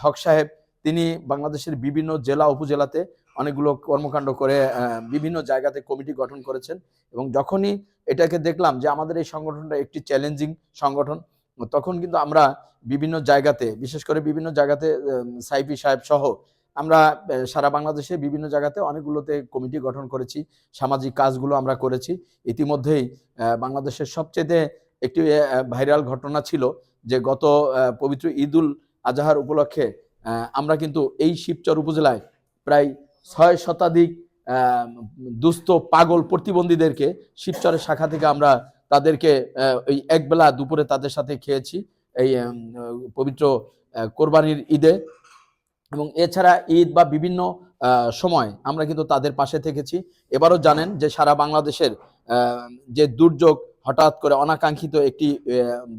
হক সাহেব তিনি বাংলাদেশের বিভিন্ন জেলা উপজেলাতে অনেকগুলো কর্মকাণ্ড করে বিভিন্ন জায়গাতে কমিটি গঠন করেছেন। এবং যখনই এটাকে দেখলাম যে আমাদের এই সংগঠনটা একটি চ্যালেঞ্জিং সংগঠন, তখন কিন্তু আমরা বিভিন্ন জায়গাতে, বিশেষ করে বিভিন্ন জায়গাতে সাইফি সাহেব সহ আমরা সারা বাংলাদেশে বিভিন্ন জায়গাতে অনেকগুলোতে কমিটি গঠন করেছি, সামাজিক কাজগুলো আমরা করেছি। ইতিমধ্যেই বাংলাদেশের সবচেয়ে একটি ভাইরাল ঘটনা ছিল যে গত পবিত্র ঈদুল আজহার উপলক্ষে আমরা কিন্তু এই শিবচর উপজেলায় প্রায় ৬ শতাধিক দুস্থ পাগল প্রতিবন্ধীদেরকে শিবচরের শাখা থেকে আমরা তাদেরকে ওই একবেলা দুপুরে তাদের সাথে খেয়েছি এই পবিত্র কোরবানির ঈদে। এবং এছাড়া ঈদ বা বিভিন্ন সময় আমরা কিন্তু তাদের পাশে থেকেছি। এবারও জানেন যে সারা বাংলাদেশের যে দুর্যোগ, হঠাৎ করে অনাকাঙ্ক্ষিত একটি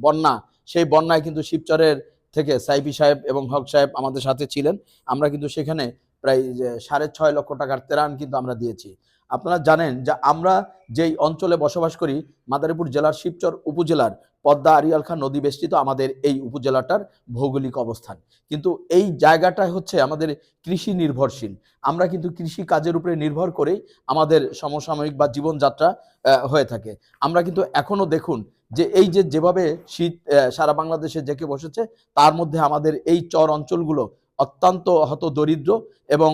বন্যা, সেই বন্যায় কিন্তু শিবচরের থেকে সাইফি সাহেব এবং হক সাহেব আমাদের সাথে ছিলেন। আমরা কিন্তু সেখানে প্রায় ৬.৫ লক্ষ টাকার ত্রাণ কিন্তু আমরা দিয়েছি। আপনারা জানেন যে আমরা যেই অঞ্চলে বসবাস করি, মাদারীপুর জেলার শিবচর উপজেলার পদ্মা আড়িয়াল খাঁ নদী বেষ্টিত আমাদের এই উপজেলাটার ভৌগোলিক অবস্থান। কিন্তু এই জায়গাটা হচ্ছে আমাদের কৃষি নির্ভরশীল। আমরা কিন্তু কৃষি কাজের উপরে নির্ভর করেই আমাদের সমসাময়িক বা জীবনযাত্রা হয়ে থাকে। আমরা কিন্তু এখনো দেখুন যে এই যে যেভাবে শীত সারা বাংলাদেশে জেঁকে বসেছে, তার মধ্যে আমাদের এই চর অঞ্চলগুলো অত্যন্ত হত দরিদ্র এবং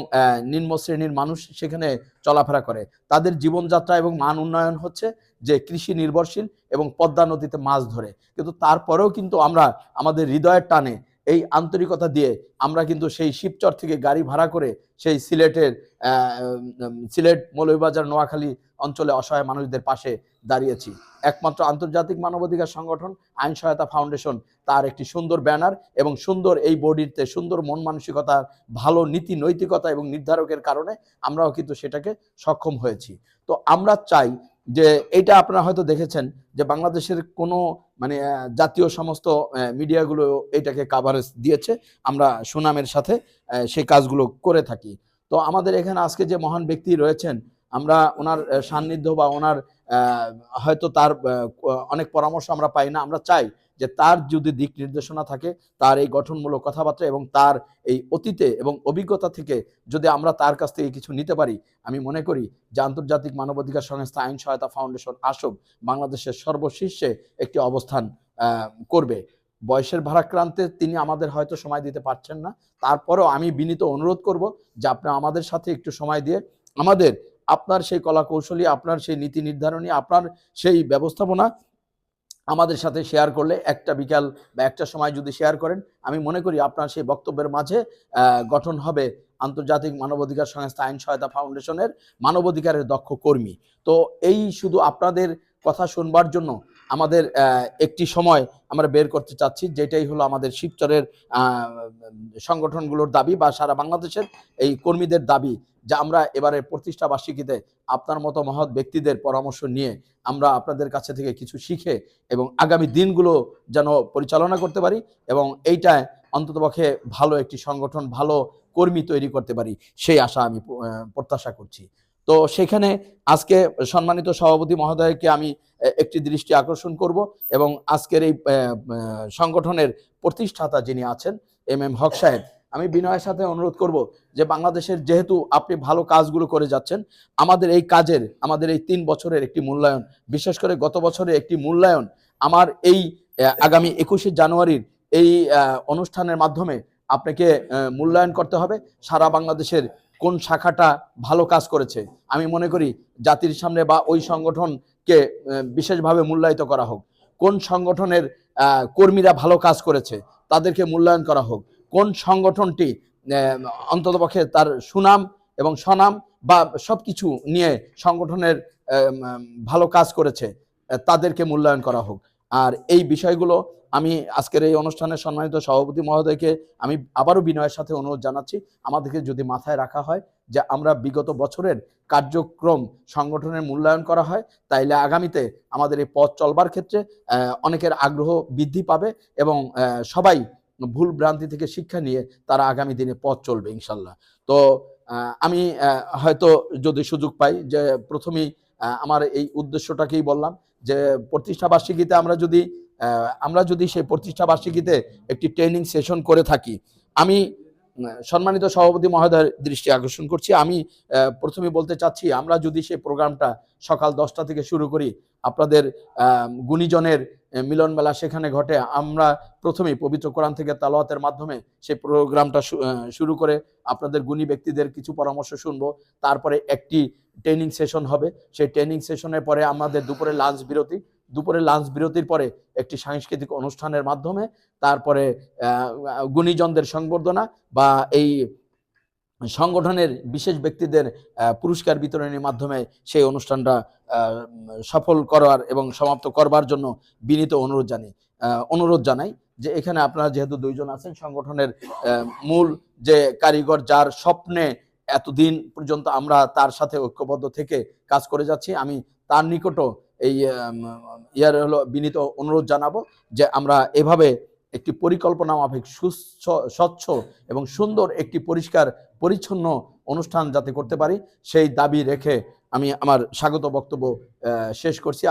নিম্ন শ্রেণীর মানুষ সেখানে চলাফেরা করে। তাদের জীবনযাত্রা এবং মান উন্নয়ন হচ্ছে যে কৃষি নির্ভরশীল এবং পদ্মা নদীতে মাছ ধরে। কিন্তু তারপরেও কিন্তু আমরা আমাদের হৃদয়ের টানে, এই আন্তরিকতা দিয়ে আমরা কিন্তু সেই শিবচর থেকে গাড়ি ভাড়া করে সেই সিলেট, মৌলভীবাজার, নোয়াখালী অঞ্চলে অসহায় মানুষদের পাশে দাঁড়িয়েছি। একমাত্র আন্তর্জাতিক মানবাধিকার সংগঠন আইন সহায়তা ফাউন্ডেশন তার একটি সুন্দর ব্যানার এবং সুন্দর এই বডিতে সুন্দর মন মানসিকতা, ভালো নীতি নৈতিকতা এবং নির্ধারকের কারণে আমরাও কিন্তু সেটাকে সক্ষম হয়েছি। তো আমরা চাই যে এটা আপনারা হয়তো দেখেছেন যে বাংলাদেশের কোনো মানে জাতীয় সমস্ত মিডিয়াগুলো এটাকে কাভারেজ দিয়েছে, আমরা সুনামের সাথে সেই কাজগুলো করে থাকি। তো আমাদের এখানে আজকে যে মহান ব্যক্তি রয়েছেন, আমরা ওনার সান্নিধ্য বা ওনার হয়তো তার অনেক পরামর্শ আমরা পাই না। আমরা চাই যে তার যদি দিক নির্দেশনা থাকে, তার এই গঠনমূলক কথাবার্তা এবং তার এই অতীতে এবং অভিজ্ঞতা থেকে যদি আমরা তার কাছ থেকে কিছু নিতে পারি, আমি মনে করি যে আন্তর্জাতিক মানবাধিকার সংস্থা আইন সহায়তা ফাউন্ডেশন আসব বাংলাদেশের সর্বশীর্ষে একটি অবস্থান করবে। বয়সের ভারাক্রান্তে তিনি আমাদের হয়তো সময় দিতে পারছেন না, তারপরেও আমি বিনীত অনুরোধ করব যে আপনি আমাদের সাথে একটু সময় দিয়ে আমাদের আপনার সেই কলা কৌশলী, আপনার সেই নীতি নির্ধারণী, আপনার সেই ব্যবস্থাপনা আমাদের সাথে শেয়ার করলে, একটা বিকাল বা একটা সময় যদি শেয়ার করেন, আমি মনে করি আপনার সেই বক্তব্যের মাঝে গঠন হবে আন্তর্জাতিক মানবাধিকার সংস্থা আইন সহায়তা ফাউন্ডেশনের মানবাধিকারের দক্ষ কর্মী। তো এই শুধু আপনাদের কথা শুনবার জন্য আমাদের একটি সময় আমরা বের করতে চাচ্ছি, যেটাই হলো আমাদের শিবচরের সংগঠনগুলোর দাবি বা সারা বাংলাদেশের এই কর্মীদের দাবি, যে আমরা এবারে প্রতিষ্ঠা বার্ষিকীতে আপনার মতো মহৎ ব্যক্তিদের পরামর্শ নিয়ে আমরা আপনাদের কাছে থেকে কিছু শিখে এবং আগামী দিনগুলো যেন পরিচালনা করতে পারি এবং এইটায় অন্ততপক্ষে ভালো একটি সংগঠন, ভালো কর্মী তৈরি করতে পারি, সেই আশা আমি প্রত্যাশা করছি। তো সেখানে আজকে সম্মানিত সভাপতি মহোদয়কে আমি একটি দৃষ্টি আকর্ষণ করব এবং আজকের এই সংগঠনের প্রতিষ্ঠাতা যিনি আছেন এম হক সাহেব, আমি বিনয়ের সাথে অনুরোধ করব যে বাংলাদেশের যেহেতু আপনি ভালো কাজগুলো করে যাচ্ছেন, আমাদের এই কাজের, আমাদের এই 3 বছরের একটি মূল্যায়ন, বিশেষ করে গত বছরের একটি মূল্যায়ন আমার এই আগামী 21শে জানুয়ারির এই অনুষ্ঠানের মাধ্যমে আপনাকে মূল্যায়ন করতে হবে। সারা বাংলাদেশের কোন শাখাটা ভালো কাজ করেছে, আমি মনে করি জাতির সামনে বা ওই সংগঠনকে বিশেষভাবে মূল্যায়িত করা হোক। কোন সংগঠনের কর্মীরা ভালো কাজ করেছে তাদেরকে মূল্যায়ন করা হোক। কোন সংগঠনটি অন্ততপক্ষে তার সুনাম এবং স্বনাম বা সবকিছু নিয়ে সংগঠনের ভালো কাজ করেছে তাদেরকে মূল্যায়ন করা হোক। আর এই বিষয়গুলো আমি আজকের এই অনুষ্ঠানের সম্মানিত সভাপতি মহোদয়কে আমি আবারও বিনয়ের সাথে অনুরোধ জানাচ্ছি, আমাদেরকে যদি মাথায় রাখা হয় যে আমরা বিগত বছরের কার্যক্রম সংগঠনের মূল্যায়ন করা হয়, তাইলে আগামীতে আমাদের এই পথ চলবার ক্ষেত্রে অনেকের আগ্রহ বৃদ্ধি পাবে এবং সবাই ভুল ভ্রান্তি থেকে শিক্ষা নিয়ে তারা আগামী দিনে পথ চলবে ইনশাল্লাহ। তো আমি হয়তো যদি সুযোগ পাই, যে প্রথমেই আমার এই উদ্দেশ্যটাকেই বললাম যে প্রতিষ্ঠা বার্ষিকীতে আমরা যদি সেই প্রতিষ্ঠা বার্ষিকীতে একটি ট্রেনিং সেশন করে থাকি, আমি সম্মানিত সভাপতি মহোদয়ের দৃষ্টি আকর্ষণ করছি। আমি প্রথমে বলতে চাচ্ছি, আমরা যদি সেই প্রোগ্রামটা সকাল 10টা থেকে শুরু করি, আপনাদের গুণীজনের মিলন মেলা সেখানে ঘটে। আমরা প্রথমেই পবিত্র কোরআন থেকে তেলাওয়াতের মাধ্যমে সেই প্রোগ্রামটা শুরু করে আপনাদের গুণী ব্যক্তিদের কিছু পরামর্শ শুনবো। তারপরে একটি ট্রেনিং সেশন হবে। সেই ট্রেনিং সেশনের পরে আমাদের দুপুরে লাঞ্চ বিরতির পরে একটি সাংস্কৃতিক অনুষ্ঠানের মাধ্যমে তারপরে গুণীজনদের সংবর্ধনা বা এই সংগঠনের বিশেষ ব্যক্তিদের পুরস্কার বিতরণের মাধ্যমে সেই অনুষ্ঠানটা সফল করার এবং সমাপ্ত করবার জন্য বিনীত অনুরোধ জানাই যে এখানে আপনারা যেহেতু দুইজন আছেন, সংগঠনের মূল যে কারিগর, যার স্বপ্নে এতদিন পর্যন্ত আমরা তার সাথে ঐক্যবদ্ধ থেকে কাজ করে যাচ্ছি, আমি তার নিকটও এই হলো বিনীত অনুরোধ জানাবো যে আমরা এভাবে একটি পরিকল্পনা মাফিক স্বচ্ছ এবং সুন্দর একটি পরিষ্কার পরিচ্ছন্ন অনুষ্ঠান যাতে করতে পারি, সেই দাবি রেখে আমি আমার স্বাগত বক্তব্য শেষ করছি।